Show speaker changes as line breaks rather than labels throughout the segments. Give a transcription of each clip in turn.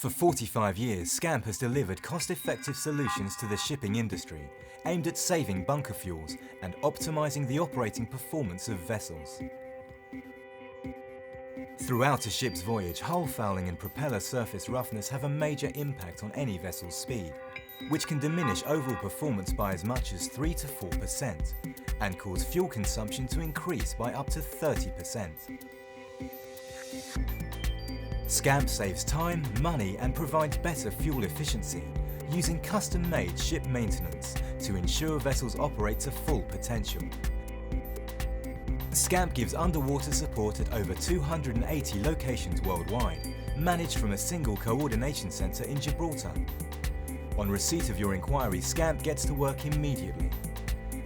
For 45 years, SCAMP has delivered cost-effective solutions to the shipping industry, aimed at saving bunker fuels and optimising the operating performance of vessels. Throughout a ship's voyage, hull fouling and propeller surface roughness have a major impact on any vessel's speed, which can diminish overall performance by as much as 3 to 4% and cause fuel consumption to increase by up to 30%. SCAMP saves time, money and provides better fuel efficiency using custom-made ship maintenance to ensure vessels operate to full potential. SCAMP gives underwater support at over 280 locations worldwide, managed from a single coordination centre in Gibraltar. On receipt of your inquiry, SCAMP gets to work immediately.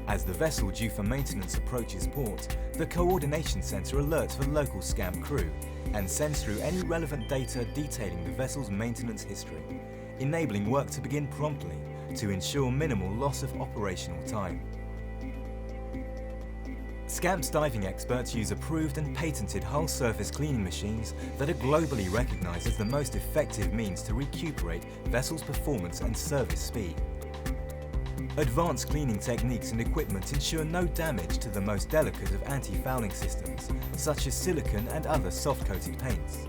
As the vessel due for maintenance approaches port, the coordination centre alerts the local SCAMP crew and sends through any relevant data detailing the vessel's maintenance history, enabling work to begin promptly to ensure minimal loss of operational time. SCAMP's diving experts use approved and patented hull surface cleaning machines that are globally recognised as the most effective means to recuperate vessels' performance and service speed. Advanced cleaning techniques and equipment ensure no damage to the most delicate of anti-fouling systems, such as silicone and other soft-coated paints.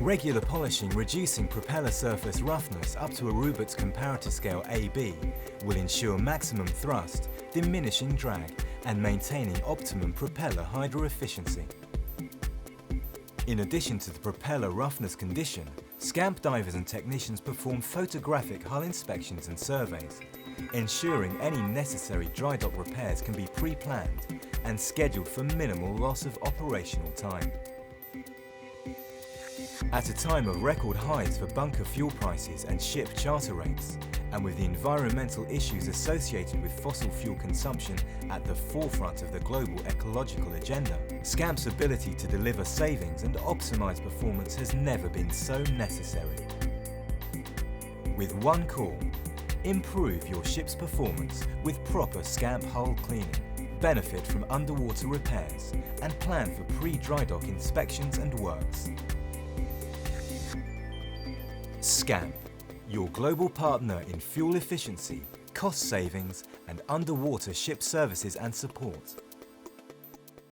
Regular polishing reducing propeller surface roughness up to a Rupert's comparator scale AB will ensure maximum thrust, diminishing drag and maintaining optimum propeller hydro efficiency. In addition to the propeller roughness condition, SCAMP divers and technicians perform photographic hull inspections and surveys, ensuring any necessary dry dock repairs can be pre-planned and scheduled for minimal loss of operational time. At a time of record highs for bunker fuel prices and ship charter rates, and with the environmental issues associated with fossil fuel consumption at the forefront of the global ecological agenda, SCAMP's ability to deliver savings and optimise performance has never been so necessary. With one call, improve your ship's performance with proper SCAMP hull cleaning, benefit from underwater repairs, and plan for pre-dry dock inspections and works. SCAMP, your global partner in fuel efficiency, cost savings and underwater ship services and support.